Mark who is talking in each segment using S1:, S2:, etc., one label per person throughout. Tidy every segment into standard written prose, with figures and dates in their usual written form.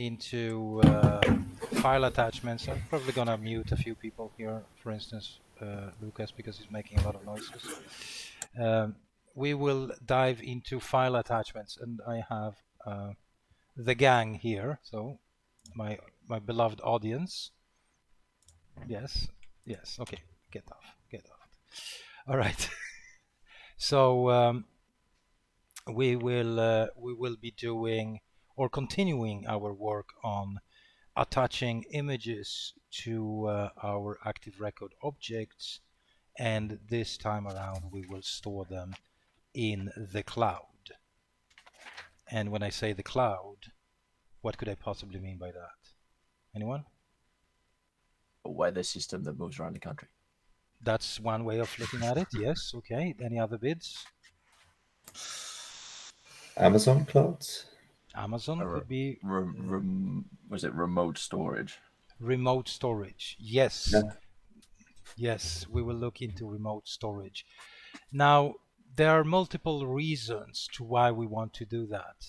S1: into file attachments. I'm probably gonna mute a few people here, for instance, Lucas, because he's making a lot of noises. We will dive into file attachments, and I have the gang here, so my beloved audience. Yes, okay, get off. All right. So we will be doing or continuing our work on attaching images to our active record objects, and this time around we will store them in the cloud. And when I say the cloud, what could I possibly mean by that? Anyone?
S2: A weather system that moves around the country.
S1: That's one way of looking at it. Yes. Okay. Any other bids?
S3: Amazon clouds?
S1: Amazon could be.
S2: Was it remote storage?
S1: Remote storage. Yes.
S3: Yeah.
S1: Yes, we will look into remote storage. Now, there are multiple reasons to why we want to do that.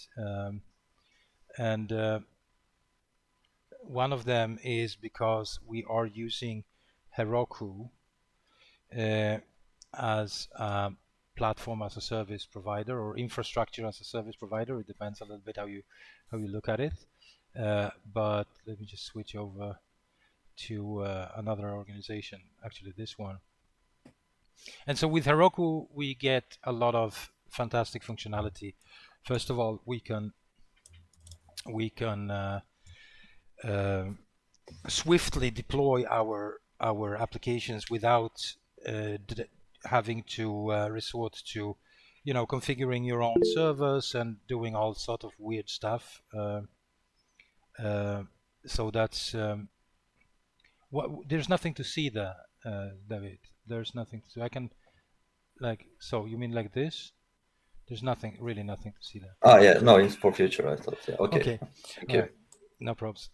S1: And one of them is because we are using Heroku as a platform as a service provider or infrastructure as a service provider. It depends a little bit how you look at it. But let me just switch over to another organization, actually this one. And so with Heroku, we get a lot of fantastic functionality. First of all, we can swiftly deploy our applications without having to resort to, configuring your own servers and doing all sort of weird stuff. So that's there's nothing to see there, David. There's nothing to see. I can, so you mean like this? There's really nothing to see there.
S3: Ah, yeah, no, it's for future, I thought. Yeah, okay. Thank you.
S1: Right. No problems.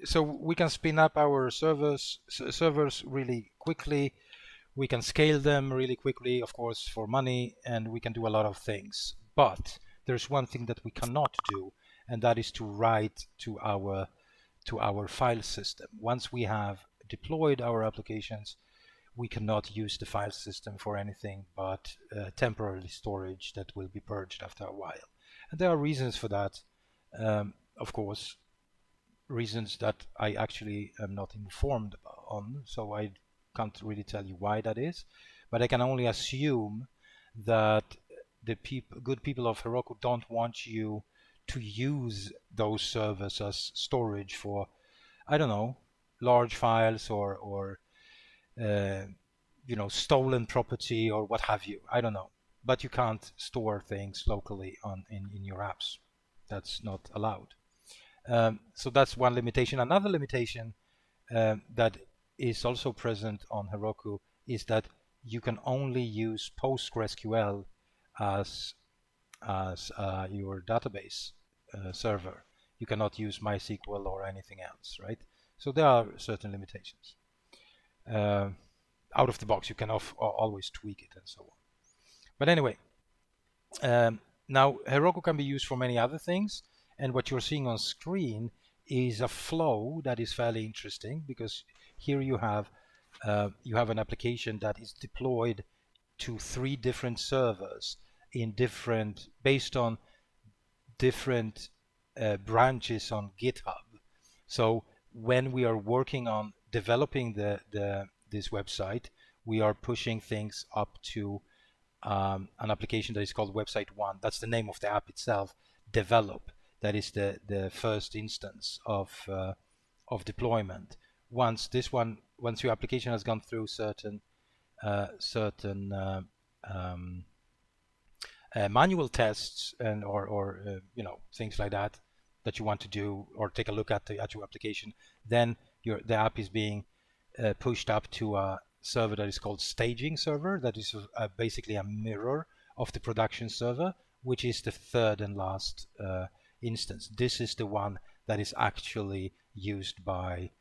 S1: So we can spin up our servers really quickly. We can scale them really quickly, of course, for money, and we can do a lot of things. But there's one thing that we cannot do, and that is to write to our file system. Once we have deployed our applications, we cannot use the file system for anything but temporary storage that will be purged after a while. And there are reasons for that, of course, reasons that I actually am not informed on, so I can't really tell you why that is, but I can only assume that the good people of Heroku don't want you to use those servers as storage for, I don't know, large files or stolen property or what have you. I don't know, but you can't store things locally in your apps. That's not allowed. So that's one limitation. Another limitation that is also present on Heroku is that you can only use PostgreSQL as your database server. You cannot use MySQL or anything else, right? So there are certain limitations. Out of the box, you can always tweak it and so on. But anyway, now Heroku can be used for many other things, and what you're seeing on screen is a flow that is fairly interesting, because here you have an application that is deployed to 3 different servers based on different branches on GitHub. So when we are working on developing this website, we are pushing things up to an application that is called Website 1. That's the name of the app itself. Develop. That is the first instance of deployment. Once your application has gone through certain manual tests and or things like that you want to do or take a look at your application, then the app is being pushed up to a server that is called staging server. That is basically a mirror of the production server, which is the third and last instance. This is the one that is actually used by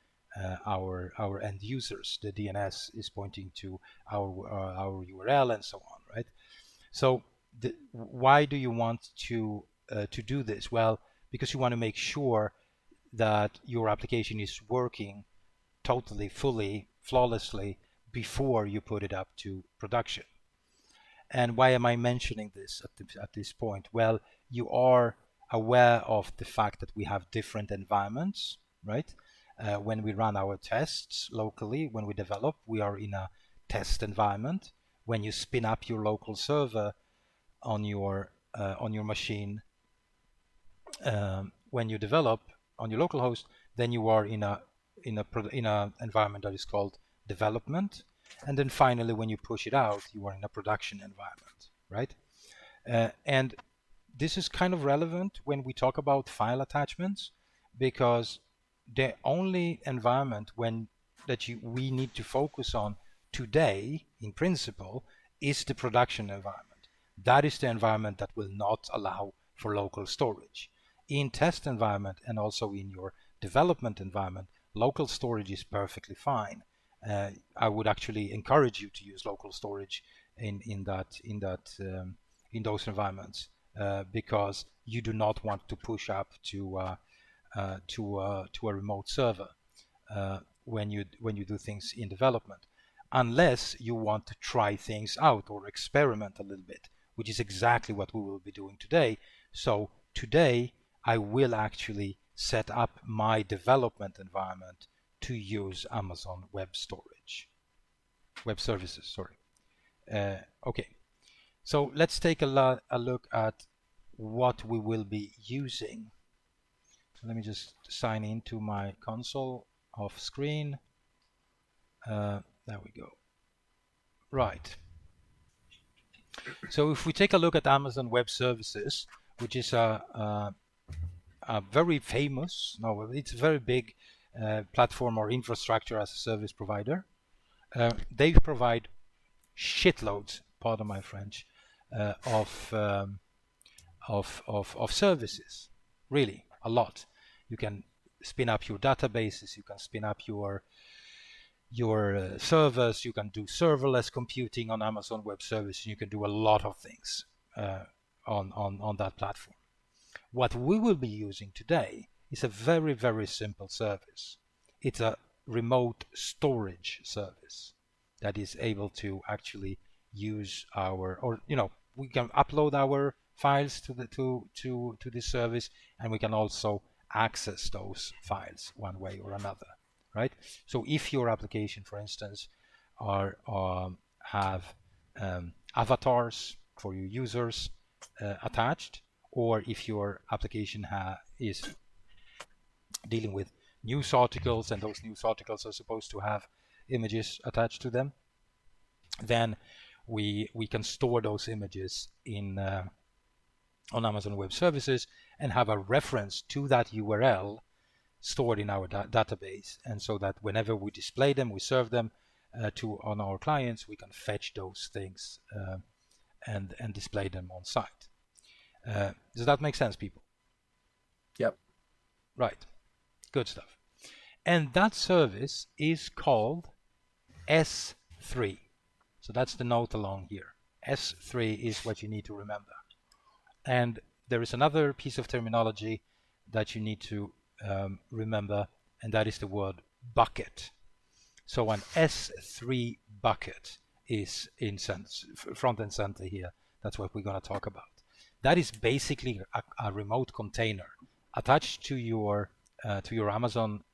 S1: our end users. The DNS is pointing to our URL and so on, right? So why do you want to do this? Well, because you want to make sure that your application is working totally, fully, flawlessly before you put it up to production. And why am I mentioning this at this point? Well, you are aware of the fact that we have different environments, right? When we run our tests locally, when we develop, we are in a test environment. When you spin up your local server on your machine, when you develop on your local host, then you are in a environment that is called development, and then finally, when you push it out, you are in a production environment, right? And this is kind of relevant when we talk about file attachments, because the only environment we need to focus on today, in principle, is the production environment. That is the environment that will not allow for local storage. In test environment and also in your development environment, local storage is perfectly fine. I would actually encourage you to use local storage in those environments, because you do not want to push up to a remote server when you do things in development, unless you want to try things out or experiment a little bit, which is exactly what we will be doing today. So today I will actually set up my development environment to use Amazon Web Services. Sorry. Okay. So let's take a look at what we will be using. So let me just sign into my console off screen. There we go. Right. So if we take a look at Amazon Web Services, which is a very famous, no, it's a very big platform or infrastructure as a service provider. They provide shitloads, pardon my French, of services. Really, a lot. You can spin up your databases. You can spin up your servers. You can do serverless computing on Amazon Web Services. You can do a lot of things on that platform. What we will be using today is a very, very simple service. It's a remote storage service that is able to actually use we can upload our files to this service, and we can also access those files one way or another, right? So if your application, for instance, have avatars for your users attached, or if your application is dealing with news articles and those news articles are supposed to have images attached to them, then we can store those images on Amazon Web Services and have a reference to that URL stored in our database, and so that whenever we display them, we serve them on our clients, we can fetch those things and display them on site. Does that make sense, people?
S2: Yep.
S1: Right. Good stuff. And that service is called S3. So that's the note along here. S3 is what you need to remember. And there is another piece of terminology that you need to remember, and that is the word bucket. So an S3 bucket is in front and center here. That's what we're going to talk about. That is basically a remote container attached to your Amazon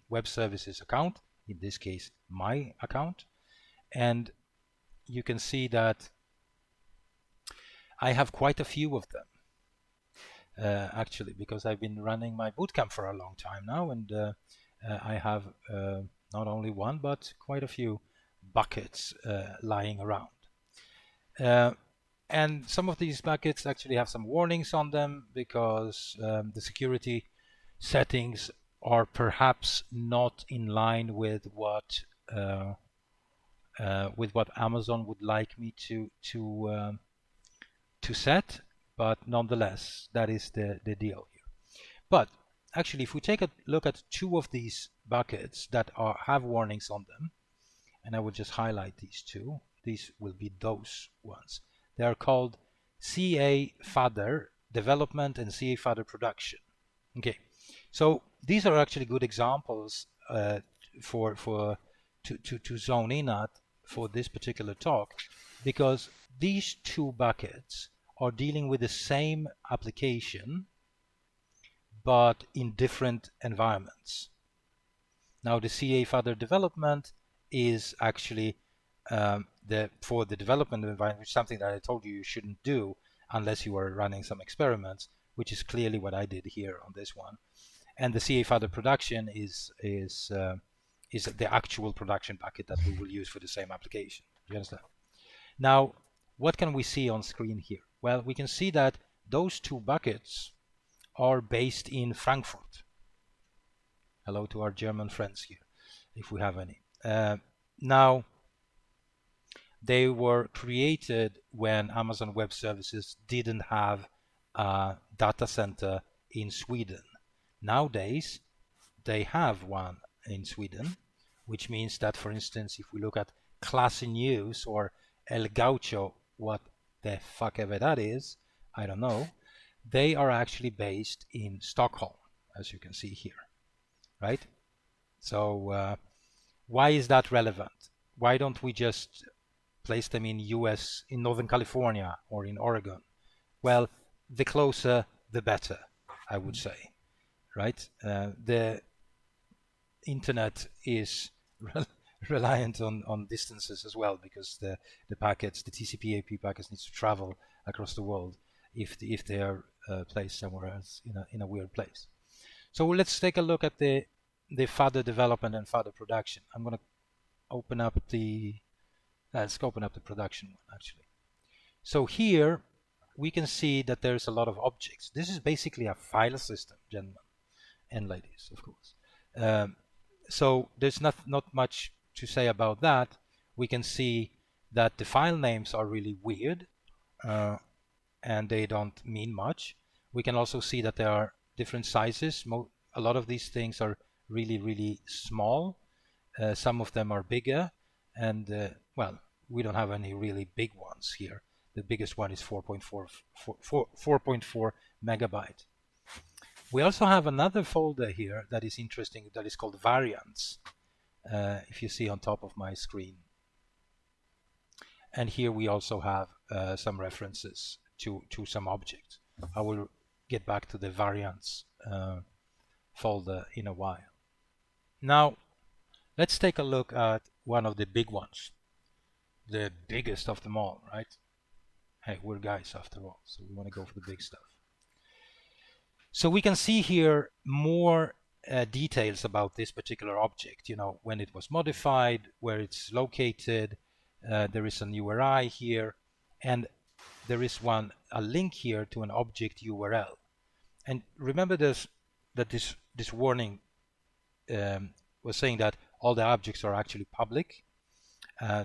S1: Web Services account, in this case my account, and you can see that I have quite a few of them actually, because I've been running my bootcamp for a long time now, and I have not only one but quite a few buckets lying around. And some of these buckets actually have some warnings on them, because the security settings are perhaps not in line with what Amazon would like me to set, but nonetheless, that is the deal here. But actually, if we take a look at two of these buckets that have warnings on them, and I will just highlight these two, these will be those ones. They are called CA Fodder Development and CA Fodder Production. Okay, so these are actually good examples to zone in at for this particular talk, because these two buckets are dealing with the same application but in different environments. Now the CA further development is actually for the development environment, which is something that I told you shouldn't do unless you are running some experiments, which is clearly what I did here on this one. And the CA further production is the actual production bucket that we will use for the same application. Do you understand? Now, what can we see on screen here? Well, we can see that those two buckets are based in Frankfurt. Hello to our German friends here, if we have any. Now, they were created when Amazon Web Services didn't have a data center in Sweden. Nowadays, they have one in Sweden, which means that, for instance, if we look at Classy News or El Gaucho, what the fuck ever that is, I don't know, they are actually based in Stockholm, as you can see here, right? So why is that relevant? Why don't we just place them in US, in Northern California or in Oregon? Well, the closer, the better, I would say, right? The internet is reliant on distances as well, because the packets, the TCP/IP packets, needs to travel across the world if they are placed somewhere else in a weird place. So let's take a look at the further development and further production. I'm going to open up let's open up the production one actually. So here we can see that there's a lot of objects. This is basically a file system, gentlemen and ladies, of course. So there's not much to say about that. We can see that the file names are really weird and they don't mean much. We can also see that there are different sizes. A lot of these things are really, really small. Some of them are bigger, and well, we don't have any really big ones here. The biggest one is 4.4 megabyte. We also have another folder here that is interesting, that is called variants, if you see on top of my screen. And here we also have some references to some objects. I will get back to the variants folder in a while. Now, let's take a look at one of the big ones, the biggest of them all, right? Hey, we're guys after all, so we want to go for the big stuff. So we can see here more details about this particular object, when it was modified, where it's located. There is an URI here, and there is a link here to an object URL. And remember that this warning was saying that all the objects are actually public.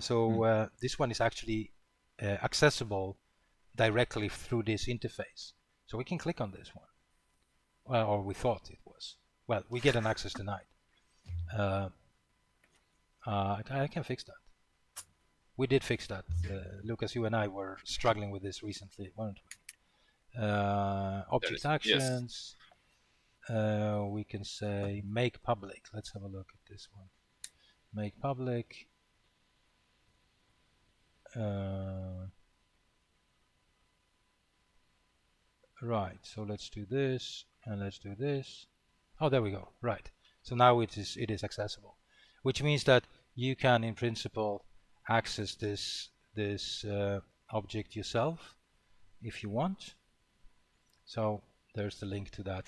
S1: So this one is actually accessible directly through this interface. So we can click on this one. Well, or we thought it was. Well, we get an access denied. I can fix that. We did fix that. Lucas, you and I were struggling with this recently, weren't we? Object actions. Yes. We can say make public. Let's have a look at this one. Make public. Right, so let's do this and let's do this. Oh, there we go. Right. So now it is accessible, which means that you can, in principle, access this object yourself if you want. So there's the link to that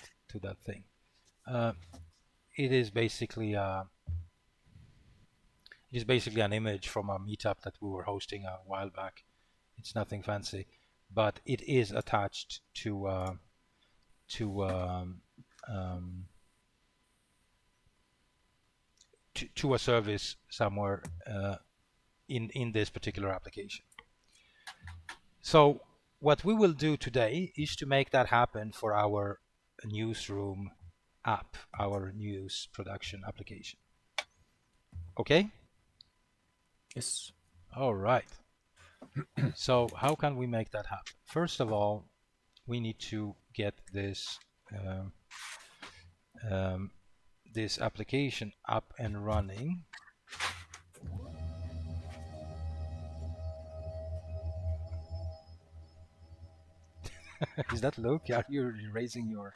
S1: thing. It is basically an image from a meetup that we were hosting a while back. It's nothing fancy, but it is attached to a service somewhere in this particular application. So what we will do today is to make that happen for our newsroom app, our news production application. Okay?
S2: Yes.
S1: All right. So how can we make that happen? First of all, we need to get this this application up and running. Is that Luke? Are you raising your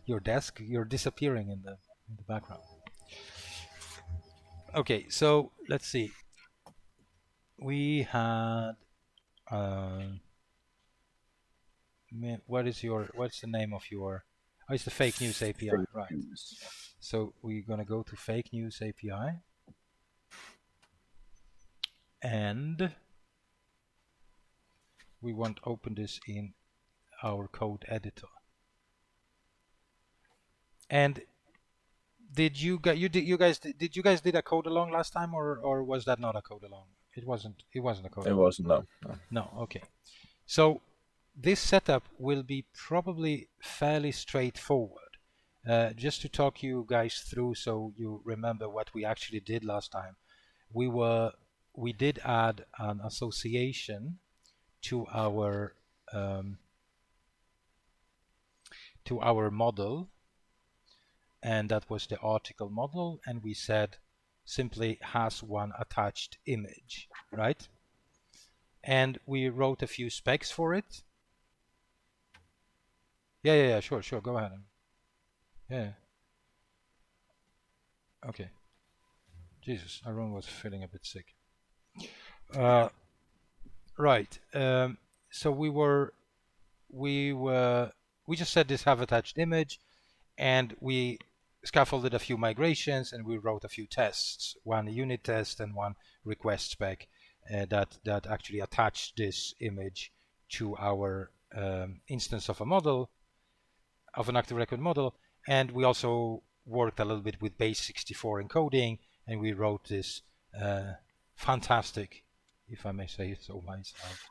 S1: your desk? You're disappearing in the background. Okay, so let's see. We had what's the name of your? Oh, it's the fake news API, right? So we're gonna go to fake news API, and we want to open this in our code editor. And did you guys did a code along last time, or was that not a code along? It wasn't a code along.
S2: It wasn't, no.
S1: No, okay. So this setup will be probably fairly straightforward. Just to talk you guys through so you remember what we actually did last time. We did add an association to our model, and that was the article model, and we said simply has one attached image, right? And we wrote a few specs for it. Yeah, sure, go ahead. Yeah. Okay. Jesus, Aaron was feeling a bit sick. Right. So we just said this have attached image, and we scaffolded a few migrations, and we wrote a few tests, one unit test and one request spec that actually attached this image to our instance of a model, of an active record model. And we also worked a little bit with base64 encoding, and we wrote this fantastic, if I may say so myself,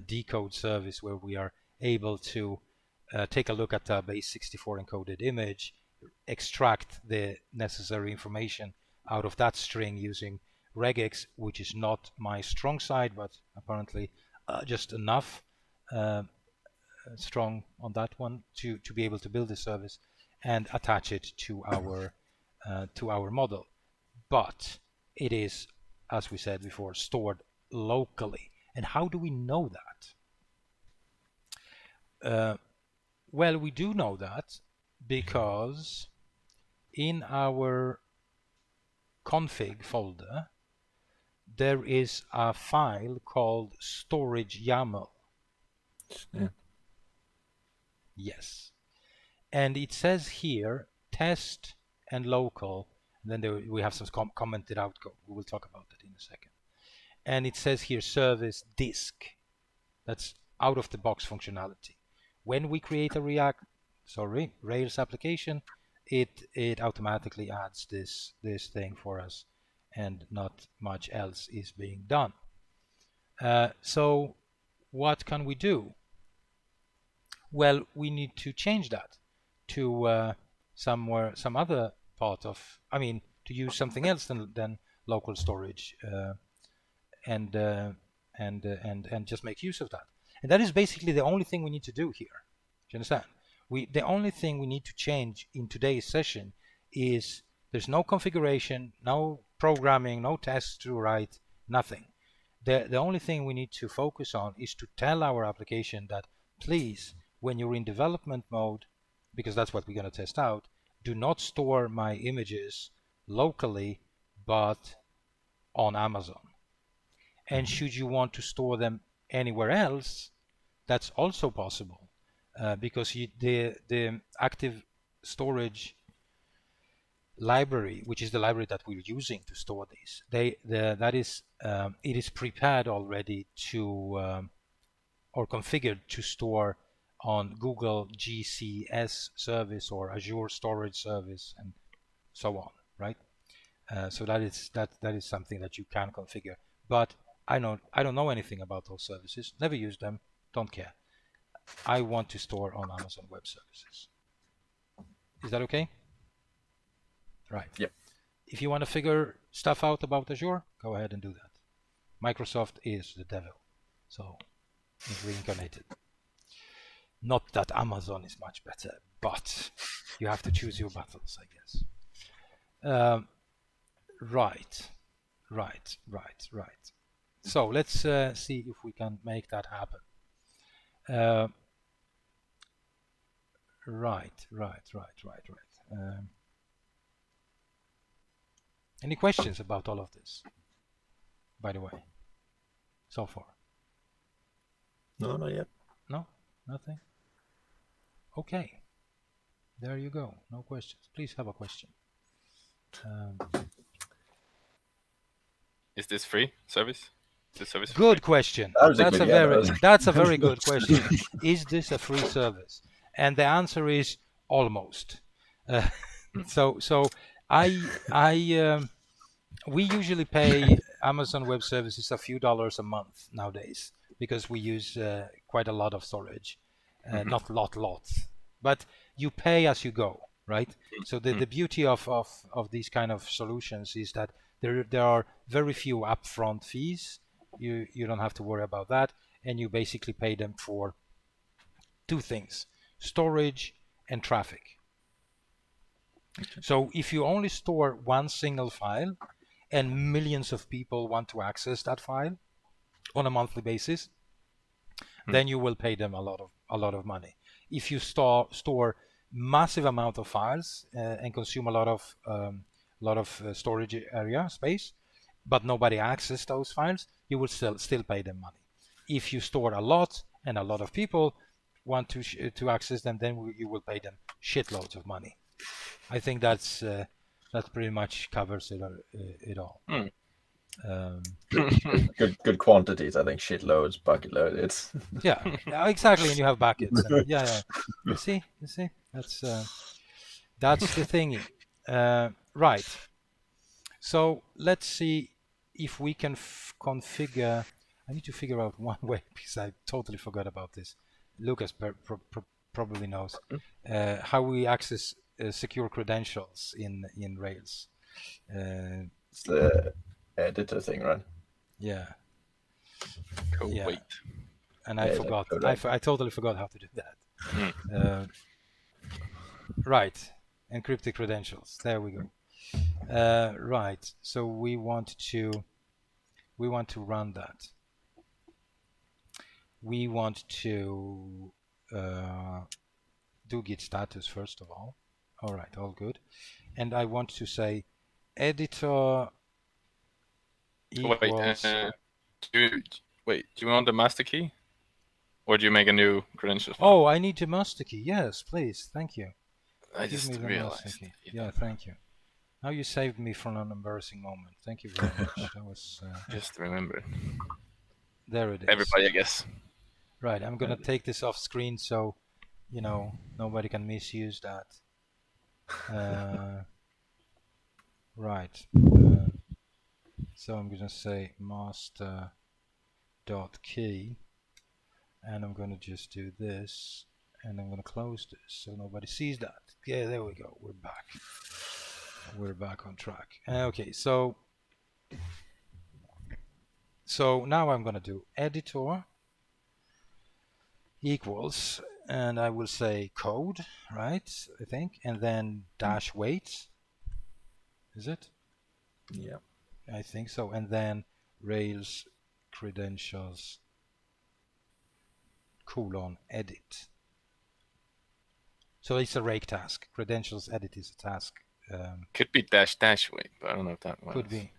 S1: decode service where we are able to take a look at a base64 encoded image, extract the necessary information out of that string using regex, which is not my strong side, but apparently just enough strong on that one to be able to build the service and attach it to our model. But it is, as we said before, stored locally. And how do we know that? Well, we do know that because in our config folder there is a file called storage YAML.
S2: Yeah.
S1: Yes. And it says here test and local, and then we have some commented out code. We will talk about that in a second. And it says here service disk. That's out of the box functionality. When we create a Rails application, it automatically adds this thing for us, and not much else is being done. So what can we do? Well, we need to change that to some other part of, to use something else than local storage, and just make use of that. And that is basically the only thing we need to do here. Do you understand? The only thing we need to change in today's session is there's no configuration, no programming, no tests to write, nothing. The only thing we need to focus on is to tell our application that, please, when you're in development mode, because that's what we're going to test out, do not store my images locally, but on Amazon. And should you want to store them anywhere else, that's also possible, because the active storage library, which is the library that we're using to store these, it is prepared already to or configured to store on Google GCS service or Azure storage service and so on, right? So that is something that you can configure. But I don't know anything about those services, never used them, don't care. I want to store on Amazon Web Services. Is that okay? Right.
S2: Yep.
S1: If you want to figure stuff out about Azure, go ahead and do that. Microsoft is the devil, so it's reincarnated. Not that Amazon is much better, but you have to choose your battles, I guess. Right. So let's see if we can make that happen. Right. Any questions about all of this, by the way, so far?
S2: No, not yet.
S1: No? Nothing? Okay. There you go. No questions. Please have a question.
S4: Is this free service? Is this service
S1: Good
S4: free?
S1: question.
S2: That's
S1: That's a very good question. Is this a free service? And the answer is almost. So we usually pay Amazon Web Services a few dollars a month nowadays because we use quite a lot of storage, not lots, but you pay as you go, right? So the beauty of these kind of solutions is that there are very few upfront fees. You don't have to worry about that, and you basically pay them for two things: storage and traffic. Okay. So if you only store one single file and millions of people want to access that file on a monthly basis, then you will pay them a lot of money. If you store massive amount of files and consume a lot of storage area space, but nobody access those files, you will still pay them money. If you store a lot and a lot of people want to access them, then you will pay them shitloads of money. I think that pretty much covers it all.
S2: Good quantities. I think shitloads, bucket loads. It's
S1: yeah, exactly. And you have buckets. And yeah. You see, that's the thingy. Right. So let's see if we can configure. I need to figure out one way because I totally forgot about this. Lucas probably knows how we access secure credentials in Rails.
S2: It's the editor thing, right?
S1: Yeah.
S4: Wait.
S1: And I forgot. I totally forgot how to do that. Right. Encrypted credentials. There we go. Right. So we want to run that. We want to do git status first of all. All right. All good. And I want to say editor equals.
S4: Do you want the master key? Or do you make a new credential file?
S1: Oh, I need the master key. Yes, please. Thank you.
S4: I just realized.
S1: Yeah, thank you. Now you saved me from an embarrassing moment. Thank you very much. That was
S4: just remember.
S1: There it is.
S4: Everybody, I guess.
S1: Right. I'm gonna take this off screen so nobody can misuse that. Right. So I'm gonna say master.key, and I'm gonna just do this, and I'm gonna close this so nobody sees that. Yeah, there we go. We're back. We're back on track. Okay, so now I'm gonna do editor equals, and I will say code, right? I think, and then dash weight. Is it?
S2: Yeah.
S1: I think so. And then Rails credentials :edit. So it's a rake task. Credentials edit is a task.
S4: Could be dash weight, but I don't know if that
S1: could be.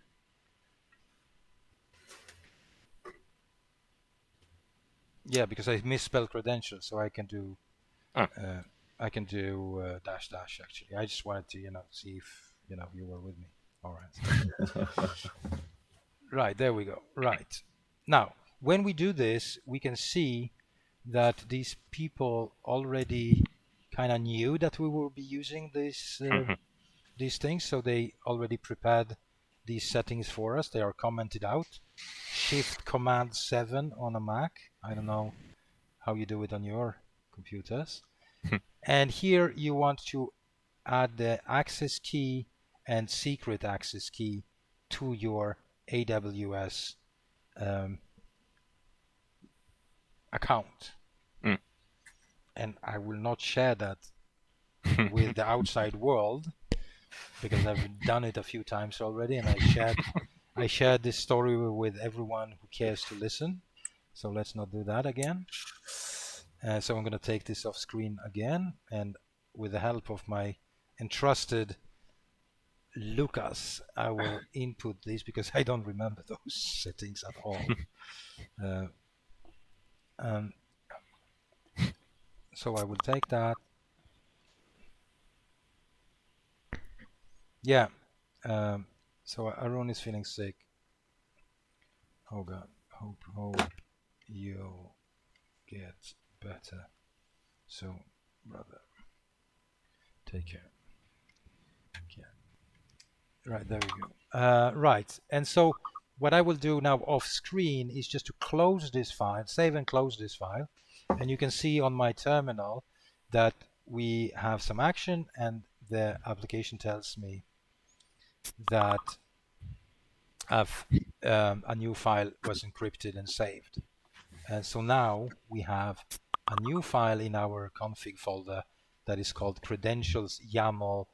S1: Yeah, because I misspelled credentials, so I can do dash actually. I just wanted to see if you were with me. All right. Right, there we go. Right. Now, when we do this, we can see that these people already kind of knew that we will be using these things, so they already prepared these settings for us. They are commented out. Shift Command 7 on a Mac. I don't know how you do it on your computers. And here you want to add the access key and secret access key to your AWS account. And I will not share that with the outside world, because I've done it a few times already, and I shared this story with everyone who cares to listen. So let's not do that again. So I'm going to take this off screen again, and with the help of my entrusted Lucas, I will input this because I don't remember those settings at all. So I will take that. Yeah. So Arun is feeling sick. Oh God. Hope you get better. So, brother, take care. Yeah. Right, there we go. Right, and so what I will do now off screen is just to close this file, save and close this file, and you can see on my terminal that we have some action, and the application tells me that a new file was encrypted and saved. And so now we have a new file in our config folder that is called credentials YAML.enc.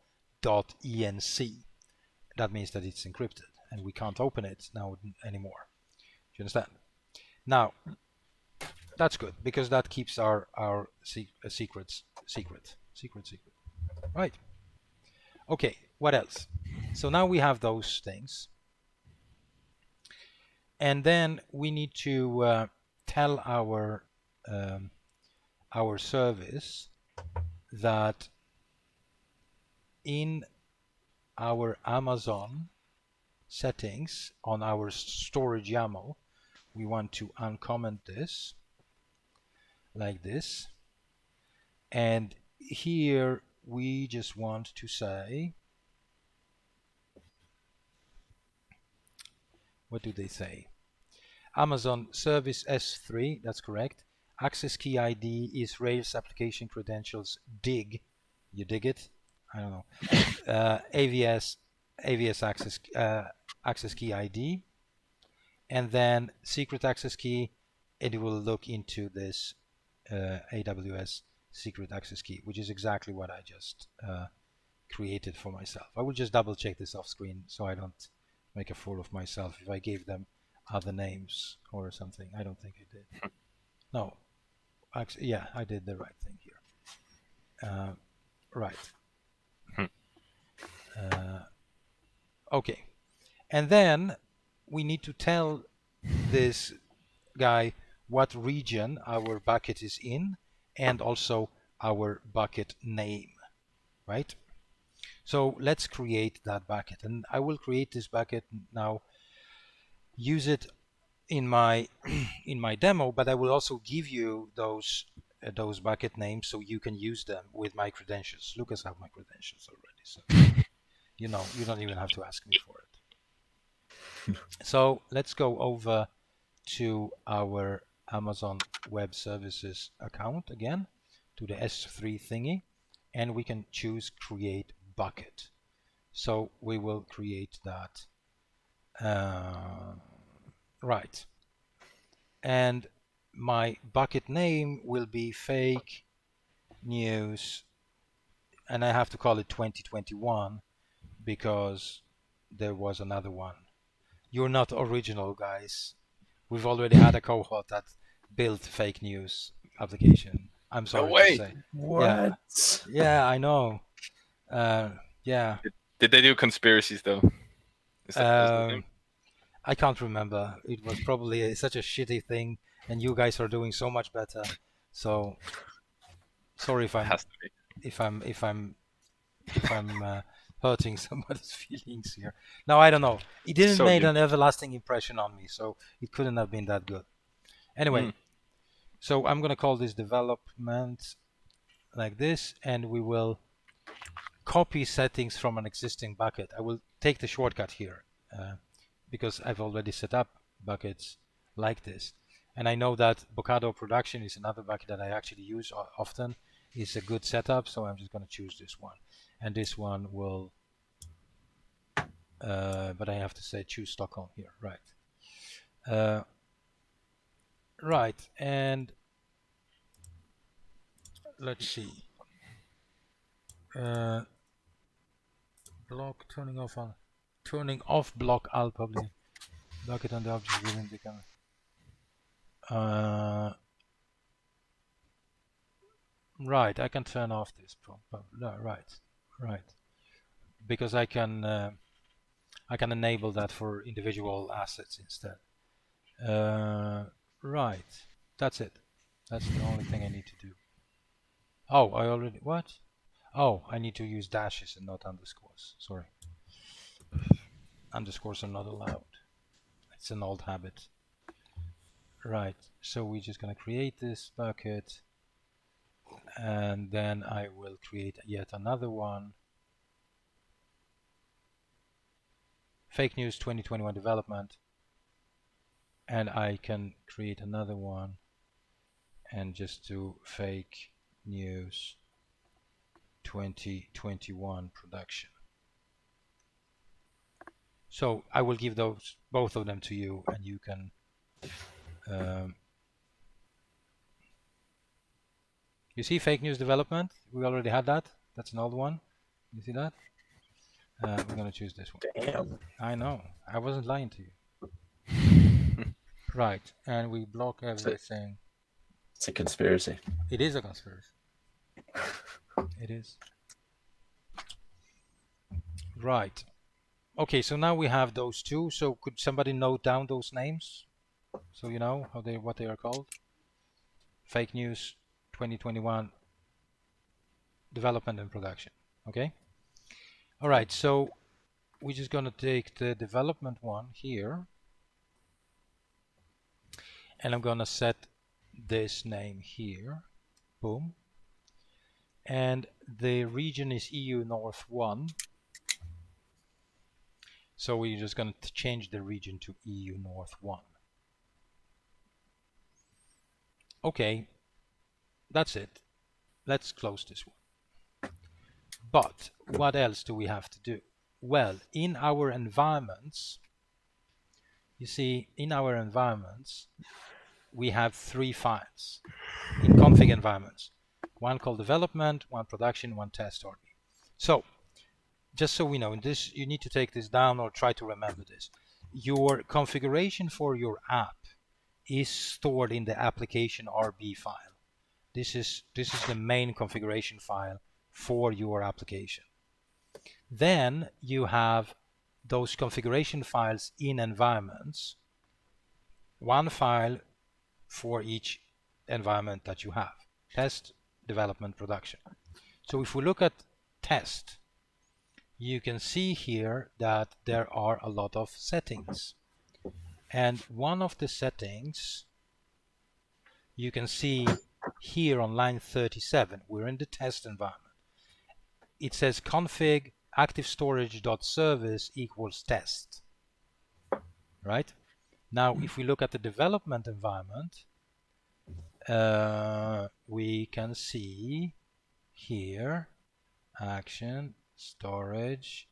S1: That means that it's encrypted and we can't open it now anymore. Do you understand? Now, that's good because that keeps our secrets secret. Right. Okay, what else? So now we have those things. And then we need to tell our service that in our Amazon settings on our storage YAML, we want to uncomment this like this. And here we just want to say, what do they say? Amazon service S3, that's correct. Access key ID is Rails application credentials dig. You dig it? I don't know. AVS access key ID, and then secret access key. It will look into this AWS secret access key, which is exactly what I just created for myself. I will just double check this off screen so I don't make a fool of myself if I gave them other names or something. I don't think I did. No, actually, yeah, I did the right thing here. Right. Okay, and then we need to tell this guy what region our bucket is in and also our bucket name, right? So let's create that bucket, and I will create this bucket now, use it in my in my demo, but I will also give you those bucket names so you can use them with my credentials. Lucas have my credentials already, so you know, you don't even have to ask me for it. So let's go over to our Amazon Web Services account again, to the S3 thingy, and we can choose create bucket. So we will create that. Right. And my bucket name will be fake news, and I have to call it 2021 because there was another one. You're not original, guys. We've already had a cohort that built fake news application. I'm sorry
S4: No way.
S1: to say.
S2: What?
S1: Yeah, I know. Yeah.
S4: Did they do conspiracies though? Is that the name?
S1: I can't remember. It was probably such a shitty thing, and you guys are doing so much better. So sorry if I'm hurting somebody's feelings here. No, I don't know. It didn't
S4: So
S1: make
S4: you-
S1: an everlasting impression on me, so it couldn't have been that good. Anyway, so I'm gonna call this development like this, and we will copy settings from an existing bucket. I will take the shortcut here because I've already set up buckets like this. And I know that Bocado Production is another bucket that I actually use often. It's a good setup, so I'm just going to choose this one. And this one will, but I have to say choose Stockholm here, right. Right, and let's see. block turning off block. I'll probably block it on the object within the camera. Right, I can turn off this no, right, because I can enable that for individual assets instead. Right, that's it. That's the only thing I need to do. Oh, I already what? Oh, I need to use dashes and not underscores. Sorry, underscores are not allowed. It's an old habit. Right, so we're just gonna create this bucket, and then I will create yet another one. Fake news 2021 development, and I can create another one and just do fake news 2021 production. So I will give those both of them to you, and you can you see fake news development, we already had that. That's an old one. You see that? We're gonna choose this one.
S2: Damn.
S1: I know, I wasn't lying to you. Right, and we block everything.
S2: It's a conspiracy.
S1: It is a conspiracy. It is. Right. Okay, so now we have those two. So could somebody note down those names so you know what they are called? Fake news 2021 development and production. Okay. All right. So we're just gonna take the development one here, and I'm gonna set this name here. Boom. And the region is EU North 1. So we're just going to change the region to EU North 1. Okay, that's it. Let's close this one. But what else do we have to do? Well, in our environments, you see, in our environments, we have 3 files in config environments. One called development, one production, one test RB. So, just so we know, in this, you need to take this down or try to remember this. Your configuration for your app is stored in the application RB file. This is the main configuration file for your application. Then you have those configuration files in environments, one file for each environment that you have: test, development, production. So if we look at test, you can see here that there are a lot of settings, and one of the settings you can see here on line 37. We're in the test environment. It says config active storage.service equals test. Right now, if we look at the development environment, we can see here action storage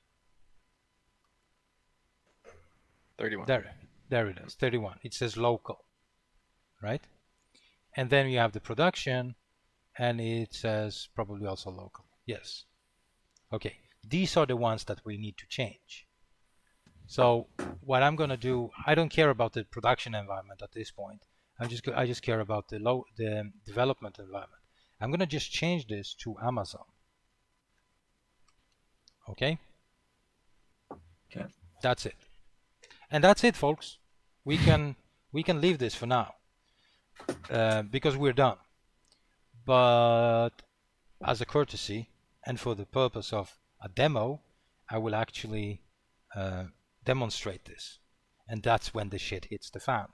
S4: 31.
S1: There it is, 31. It says local, right? And then we have the production, and it says probably also local. Yes. Okay, these are the ones that we need to change. So what I'm going to do, I don't care about the production environment at this point. I just care about the development environment. I'm going to just change this to Amazon. Okay.
S2: Okay.
S1: That's it. And that's it, folks. We can leave this for now because we're done. But as a courtesy and for the purpose of a demo, I will actually demonstrate this, and that's when the shit hits the fan.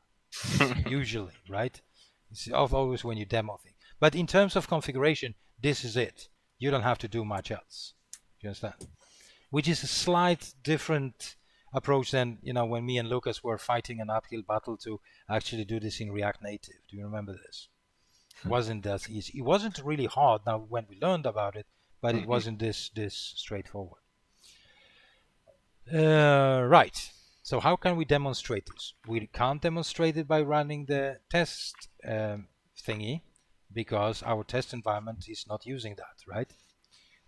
S1: Usually, right? It's always when you demo things. But in terms of configuration, this is it. You don't have to do much else. You understand? Which is a slight different approach than, you know, when me and Lucas were fighting an uphill battle to actually do this in React Native. Do you remember this? It wasn't that easy. It wasn't really hard now when we learned about it, but it wasn't this straightforward. Right. So how can we demonstrate this? We can't demonstrate it by running the test thingy, because our test environment is not using that, right?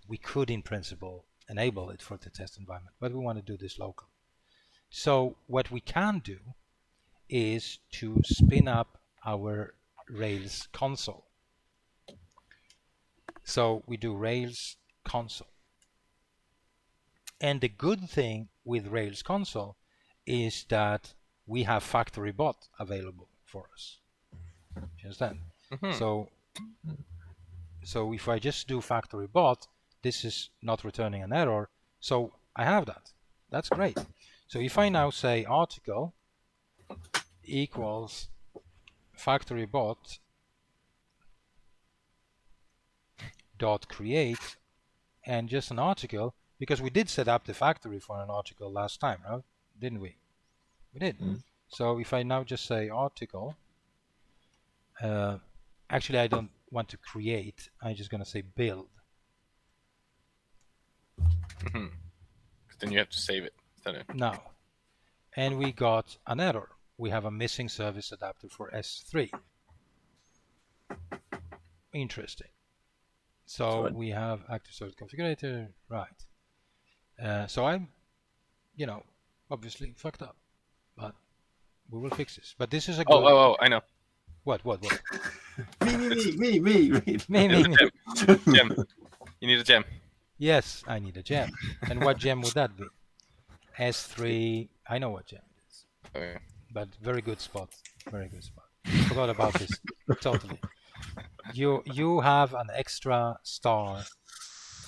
S1: we could in principle enable it for the test environment, but we want to do this locally. So what we can do is to spin up our Rails console. So we do Rails console. And the good thing with Rails console is that we have factory bot available for us. Do you understand? So if I just do factory bot, this is not returning an error. So I have that. That's great. So if I now say article equals factory bot dot create and just an article, because we did set up the factory for an article last time, right? Didn't we? We did. So if I now just say article, actually I don't want to create, I'm just going to say build.
S4: Then you have to save it.
S1: Now, and we got an error. We have a missing service adapter for S3. Interesting. So we have active service configurator, right? So I'm, obviously fucked up, but we will fix this. But this is a good.
S4: Oh, I know.
S1: What?
S2: Me.
S4: Gem. You need a gem.
S1: Yes, I need a gem. And what gem would that be? S3. I know what gem it is.
S4: Okay.
S1: But very good spot. Very good spot. Forgot about this. Totally. You have an extra star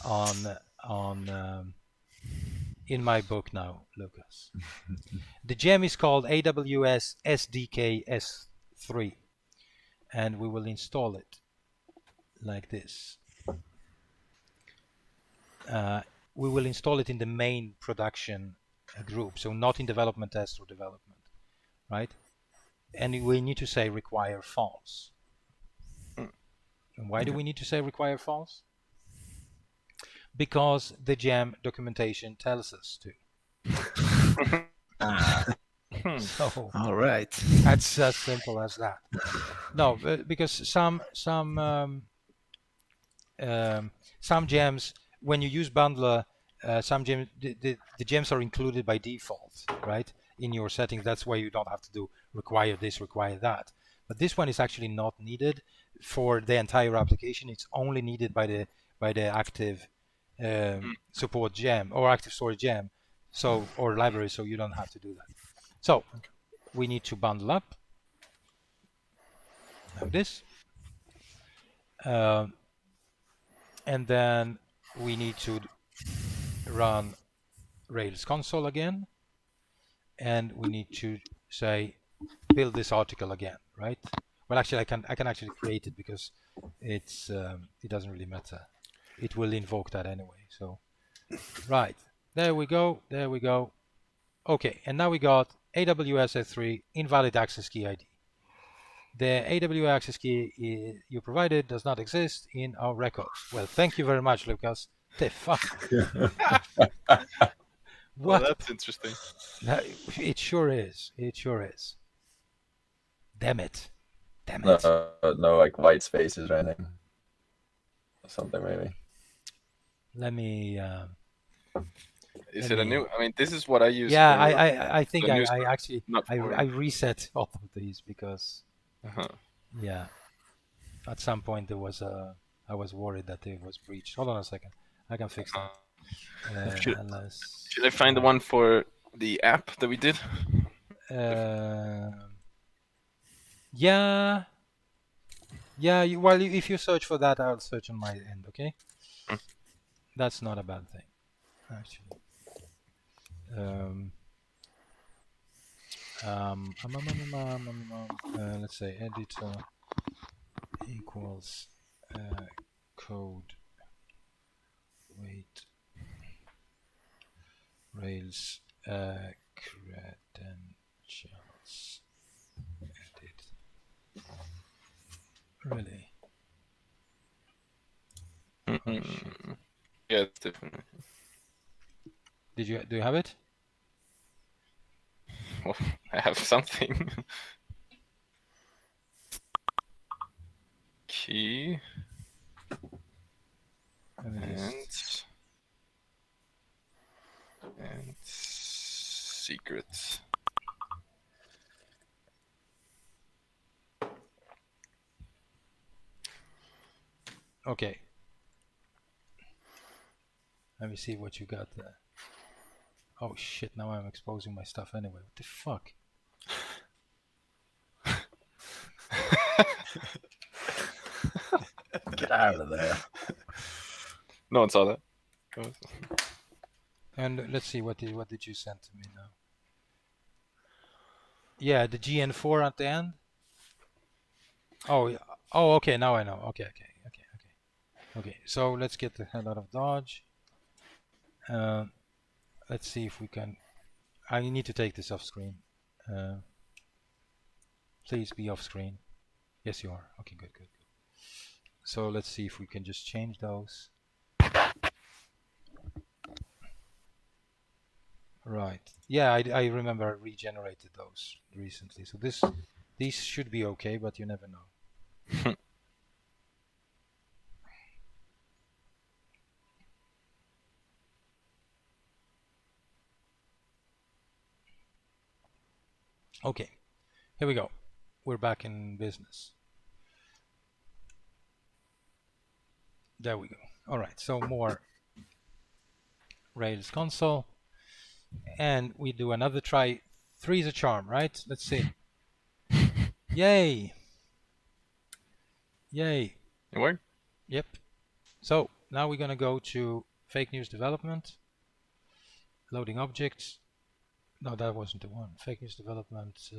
S1: on in my book now, Lucas. The gem is called AWS SDK S3, and we will install it like this. We will install it in the main production group, so not in development test or development, right? And we need to say require false. And why do we need to say require false? Because the gem documentation tells us to. So,
S5: all right.
S1: That's as simple as that. No, because some gems, when you use bundler, some gems, the gems are included by default, right? In your settings. That's why you don't have to do require this, require that. But this one is actually not needed for the entire application. It's only needed by the active support gem or active storage gem, or library. So you don't have to do that. So we need to bundle up like this, and then we need to run Rails console again, and we need to say build this article again, right? Well, actually, I can actually create it because it's it doesn't really matter. It will invoke that anyway. So, right, there we go. Okay, and now we got AWS S3 invalid access key ID. The AWS access key you provided does not exist in our records. Well, thank you very much, Lucas. The fuck? What?
S4: Well, that's interesting.
S1: It sure is. It sure is. Damn it.
S2: No, like white spaces or anything. Something maybe.
S1: Let me.
S4: Is it a new? I mean, this is what I use.
S1: Yeah,
S4: for
S1: I think
S4: the
S1: I actually
S4: for...
S1: I reset all of these because
S4: Uh-huh.
S1: yeah, at some point there was I was worried that it was breached. Hold on a second, I can fix that.
S4: Should I find the one for the app that we did?
S1: Yeah. Well, if you search for that, I'll search on my end. Okay, that's not a bad thing, actually. Let's say editor equals code wait Rails credentials edit. Really? Oh,
S4: yeah, it's different.
S1: do you have it?
S4: Well, I have something. Key.
S1: Let me just...
S4: and secrets.
S1: Okay. Let me see what you got there. Oh shit, now I'm exposing my stuff anyway. What the fuck?
S2: Get out of there.
S4: No one saw that.
S1: And let's see, what did you send to me now? Yeah, the GN4 at the end. Oh, yeah. Oh, okay. Now I know. Okay. So let's get the hell out of Dodge. Let's see if we can. I need to take this off screen. Please be off screen. Yes, you are. Okay, good. So let's see if we can just change those. Right. Yeah, I remember I regenerated those recently. So these should be okay, but you never know. Okay, here we go. We're back in business. There we go. All right, so more Rails console. And we do another try. 3 is a charm, right? Let's see. Yay! It
S4: worked?
S1: Yep. So now we're going to go to fake news development. Loading objects. No, that wasn't the one. Fake news development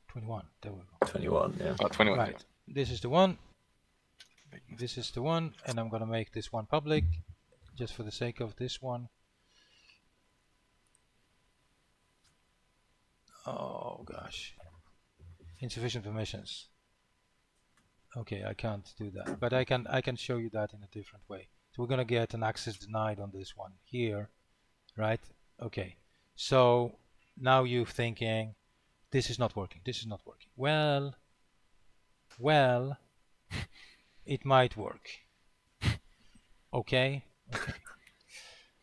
S1: 21. There we go.
S2: 21, yeah.
S4: Oh, 21.
S1: Right. This is the one. This is the one. And I'm going to make this one public just for the sake of this one. Oh gosh. Insufficient permissions. Okay, I can't do that. But I can show you that in a different way. So we're going to get an access denied on this one here. Right? Okay. So now you're thinking, this is not working. Well, it might work. Okay.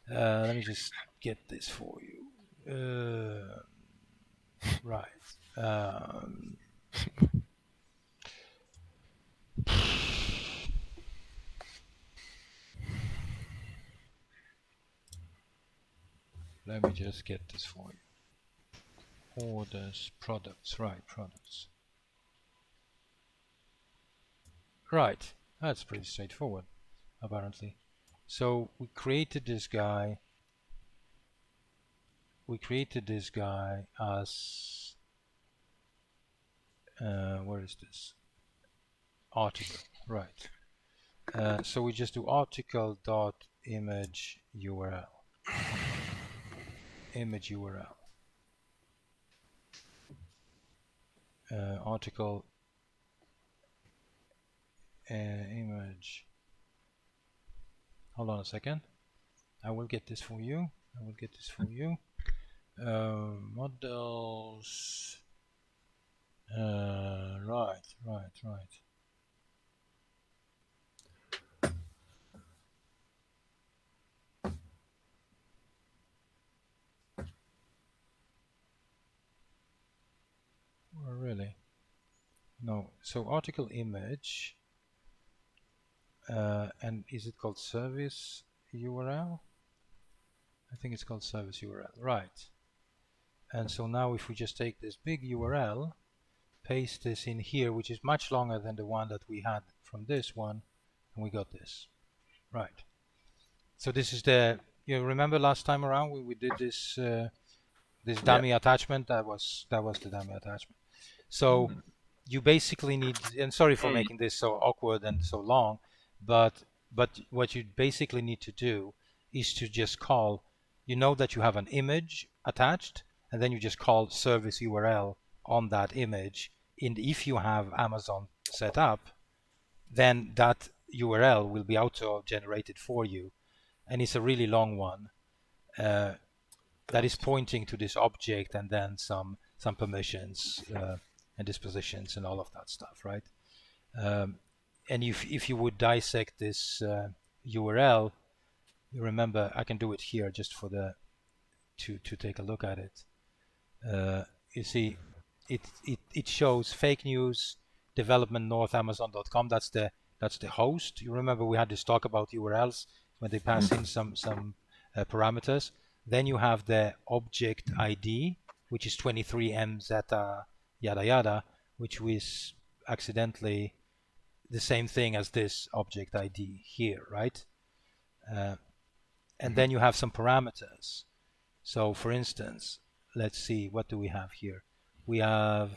S1: Let me just get this for you. Right. Let me just get this for you. Orders, products, right, products. Right, that's pretty straightforward, apparently. So we created this guy. As where is this? Article, right. So we just do article dot image URL. Image URL. Article image. Hold on a second. I will get this for you. Models. Right. Oh, really? No. So article image. And is it called service URL? I think it's called service URL. Right. And so now if we just take this big URL, paste this in here, which is much longer than the one that we had from this one, and we got this. Right. So this is the, you remember last time around we did this this dummy attachment? That was the dummy attachment. So you basically need, and sorry for making this so awkward and so long, but what you basically need to do is to just call, you know that you have an image attached, and then you just call service URL on that image. And if you have Amazon set up, then that URL will be auto generated for you, and it's a really long one that is pointing to this object, and then some permissions and dispositions and all of that stuff, right? if you would dissect this URL, you remember I can do it here just for the to take a look at it. You see, it shows fake news development northamazon.com. That's the host. You remember we had this talk about URLs when they pass in some parameters. Then you have the object ID, which is 23M zeta yada yada, which was accidentally the same thing as this object ID here, right? And then you have some parameters. So for instance, let's see, what do we have here? We have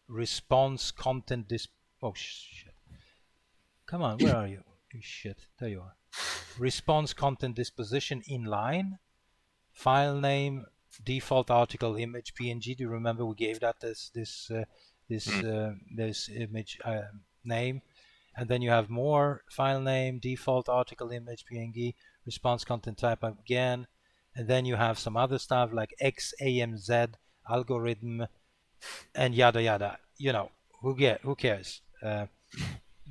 S1: response content oh shit. Come on, where are you? You shit, there you are. Response content disposition inline, file name, default article image PNG. Do you remember we gave that this image name? And then you have more, file name, default article image PNG, response content type again, and then you have some other stuff like XAMZ algorithm and yada yada. You know, who cares?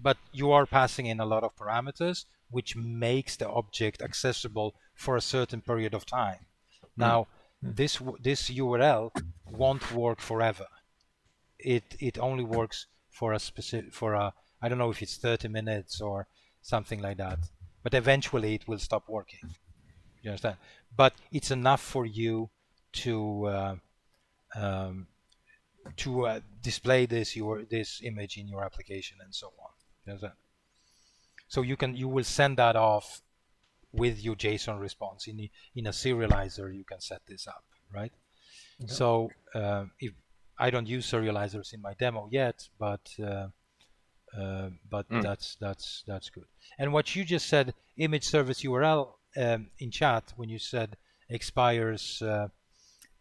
S1: But you are passing in a lot of parameters, which makes the object accessible for a certain period of time. Now, this URL won't work forever. It only works for a specific, I don't know if it's 30 minutes or something like that, but eventually it will stop working. You understand? But it's enough for you to display this image in your application and so on. You understand? So you will send that off with your JSON response in a serializer. You can set this up, right? Okay. So if I don't use serializers in my demo yet, but that's good. And what you just said, image service URL in chat, when you said expires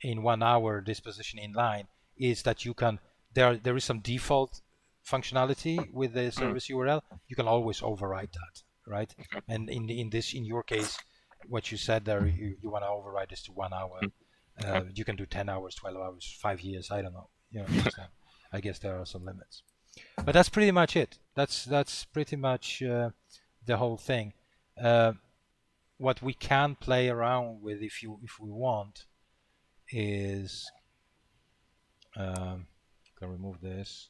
S1: in 1 hour disposition inline, is that you can there is some default functionality with the service URL. You can always override that, right? And in your case, what you said there, you want to override this to 1 hour. You can do 10 hours, 12 hours, 5 years. I don't know. You know, I guess there are some limits, but that's pretty much it. That's pretty much the whole thing. What we can play around with, if we want, is can remove this.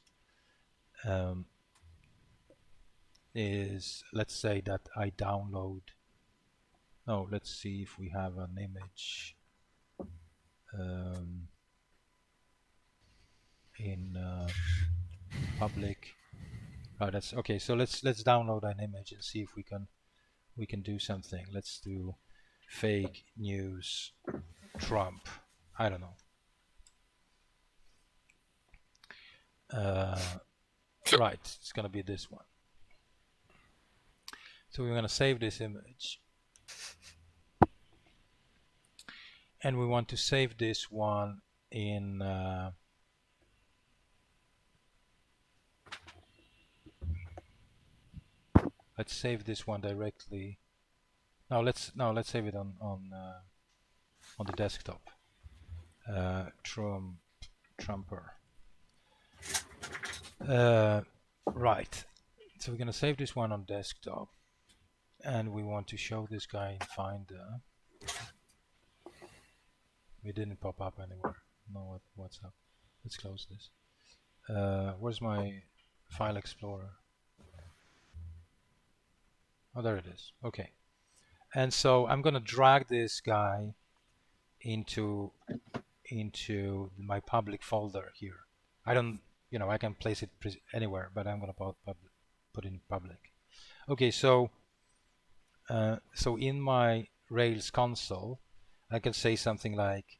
S1: Is, let's say that I download. No, let's see if we have an image in public. Oh, that's okay. So let's download an image and see if we can do something. Let's do fake news Trump. I don't know. Right, it's gonna be this one. So we're gonna save this image, and we want to save this one in let's save this one directly. No, let's save it on the desktop. Trumper. Right. So we're gonna save this one on desktop, and we want to show this guy in Finder. It didn't pop up anywhere. No, what's up? Let's close this. Where's my file explorer? Oh, there it is. Okay. And so I'm gonna drag this guy into my public folder here. I don't, I can place it anywhere, but I'm gonna put it in public. Okay, so in my Rails console, I can say something like,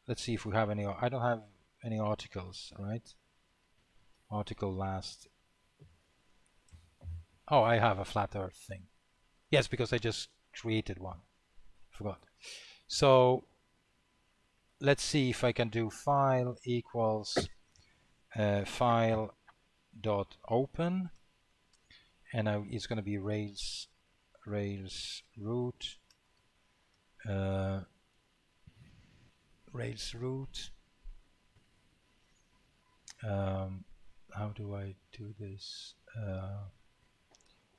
S1: let's see if we have any. I don't have any articles, right? Article last. Oh, I have a flat Earth thing. Yes, because I just created one. Forgot. So let's see if I can do file equals file dot open, and it's going to be Rails root how do I do this?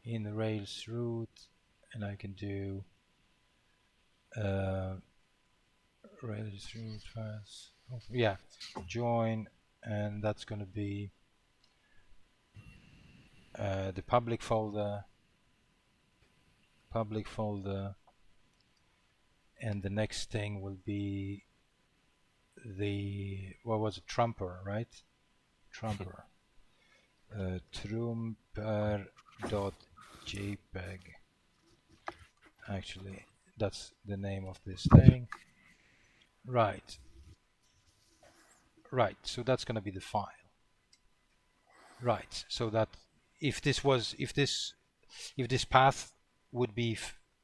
S1: In the Rails root, and I can do Rails root files. Oh, yeah, join, and that's going to be the public folder, and the next thing will be the, what was it, Trumper, right? Trumper. Trumper.jpg. Actually, that's the name of this thing. Right. So that's going to be the file. Right. So that if this path would be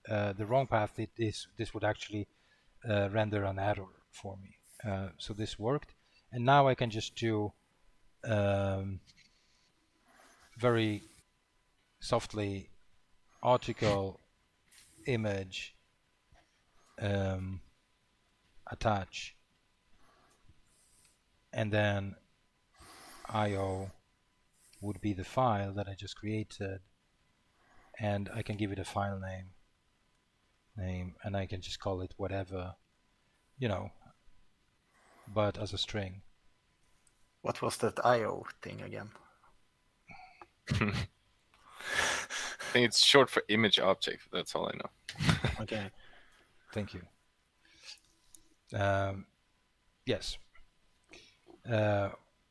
S1: the wrong path, this would actually render an error for me. So this worked, and now I can just do very softly article image attach, and then IO would be the file that I just created, and I can give it a file name, and I can just call it whatever, but as a string.
S5: What was that IO thing again?
S4: I think it's short for image object. That's all I know.
S5: Okay.
S1: Thank you. Yes.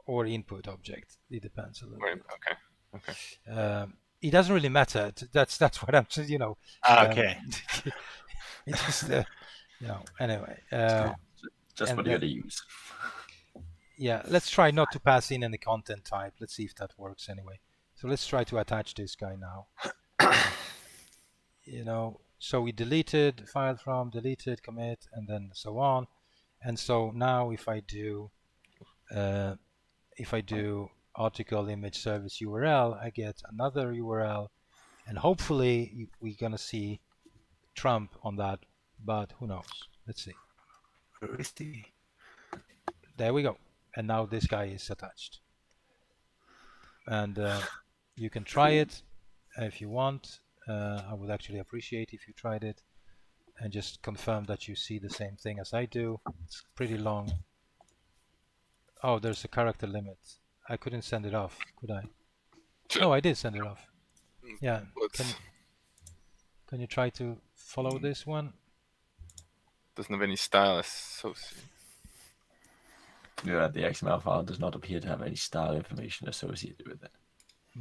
S1: Or input object. It depends a little bit.
S4: Okay.
S1: It doesn't really matter. That's what I'm saying.
S5: Okay.
S1: It's just anyway.
S2: Just what you gotta use.
S1: Yeah, let's try not to pass in any content type. Let's see if that works anyway. So let's try to attach this guy now. So we deleted file from, deleted, commit, and then so on. And so now if I do article image service URL, I get another URL, and hopefully we're gonna see Trump on that, but who knows? Let's see.
S5: Where is the?
S1: There we go. And now this guy is attached. And you can try it if you want. I would actually appreciate if you tried it and just confirm that you see the same thing as I do. It's pretty long. Oh, there's a character limit. I couldn't send it off, could I? No, I did send it off. Yeah. Can you try to follow this one?
S4: Doesn't have any style associated.
S2: Yeah, the XML file does not appear to have any style information associated with it.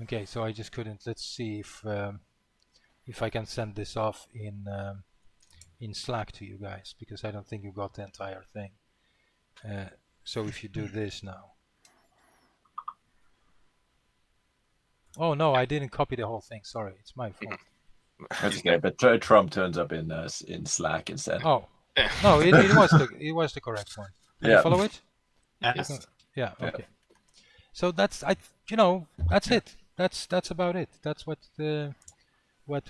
S1: Okay, so I just couldn't. Let's see if I can send this off in Slack to you guys, because I don't think you got the entire thing. So if you do this now. Oh no, I didn't copy the whole thing. Sorry, it's my fault.
S2: That's okay, but Trump turns up in Slack instead.
S1: Oh no, it was the correct one. Can you follow it?
S5: Yes.
S1: Yeah. Okay. So that's that's it. That's about it. That's what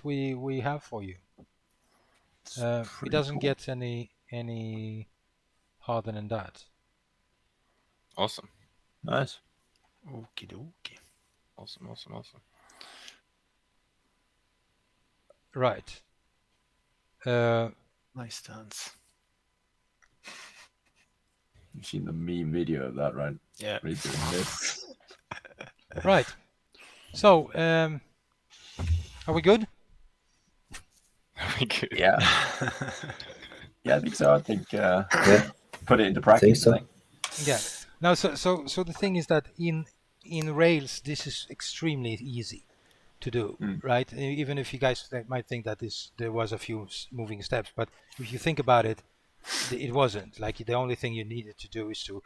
S1: we have for you. It doesn't get any harder than that.
S4: Awesome.
S2: Nice.
S5: Okie dokie.
S4: Awesome.
S1: Right.
S5: Nice dance.
S2: You've seen the meme video of that, right?
S5: Yeah.
S2: Redoing this.
S1: Right. So, are we good?
S2: Yeah. Yeah, I think so. I think put it into
S3: I
S2: practice.
S3: think so.
S1: Yeah. Now, so the thing is that in Rails, this is extremely easy to do, right? Even if you guys might think that there was a few moving steps, but if you think about it, it wasn't. Like, the only thing you needed to do is to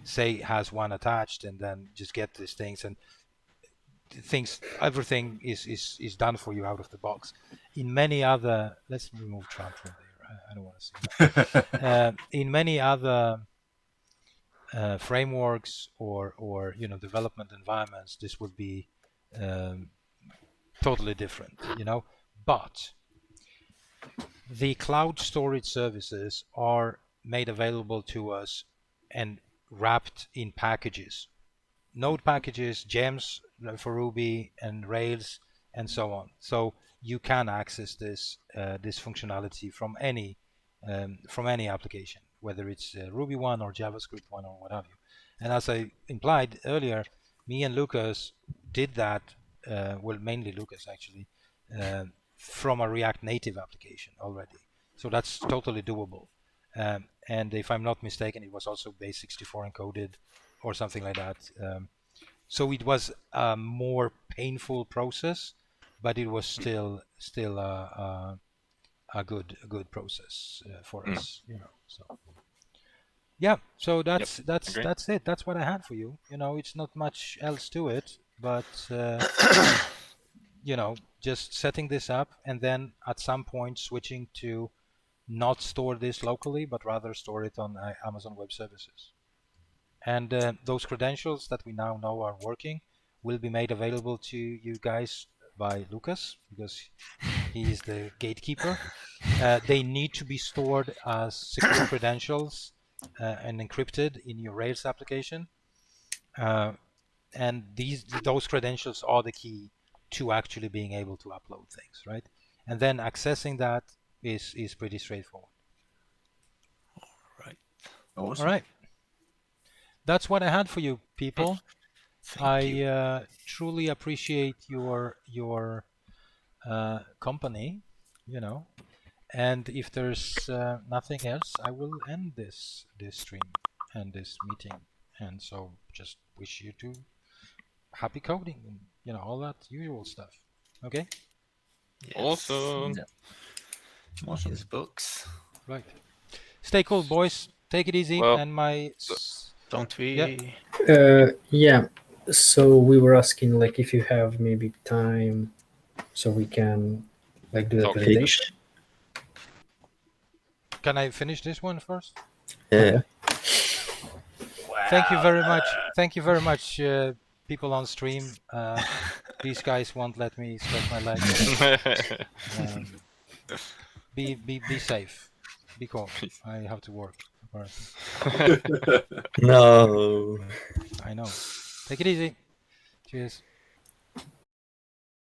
S1: say has one attached, and then just get these things, and everything is done for you out of the box. In many other, let's remove Trump from there. I don't want to see that. In many other frameworks or development environments, this would be totally different, but the cloud storage services are made available to us and wrapped in packages node packages, gems for Ruby and Rails, and so on. So you can access this this functionality from any application, whether it's Ruby one or JavaScript one or what have you. And as I implied earlier, me and Lucas did that. Well, mainly Lucas actually, from a React Native application already. So that's totally doable. And if I'm not mistaken, it was also base64 encoded or something like that. So it was a more painful process, but it was still a good process for us, you know. So yeah, so that's
S4: agree.
S1: that's it. That's what I had for you. You know, it's not much else to it, but you know, just setting this up and then at some point switching to not store this locally, but rather store it on Amazon Web Services. And those credentials that we now know are working will be made available to you guys by Lucas, because he is the gatekeeper. They need to be stored as secure credentials and encrypted in your Rails application. And those credentials are the key to actually being able to upload things, right? And then accessing that is pretty straightforward.
S5: Right.
S2: Awesome.
S1: All right. That's what I had for you, people.
S5: Thank you.
S1: I truly appreciate your company, you know. And if there's nothing else, I will end this stream and this meeting. And so just wish you to happy coding and, you know, all that usual stuff. Okay?
S5: Yes.
S4: Awesome.
S2: Yeah. Awesome.
S5: His books.
S1: Right. Stay cool, boys. Take it easy.
S4: Well,
S1: And my
S5: Don't we?
S1: Yeah.
S6: Yeah. So we were asking, like, if you have maybe time, so we can like do the
S4: Okay.
S6: presentation.
S1: Can I finish this one first?
S3: Yeah.
S1: Thank you very much. Thank you very much, people on stream. These guys won't let me stretch my legs. Be safe. Be cool. I have to work.
S3: No.
S1: I know. Take it easy. Cheers.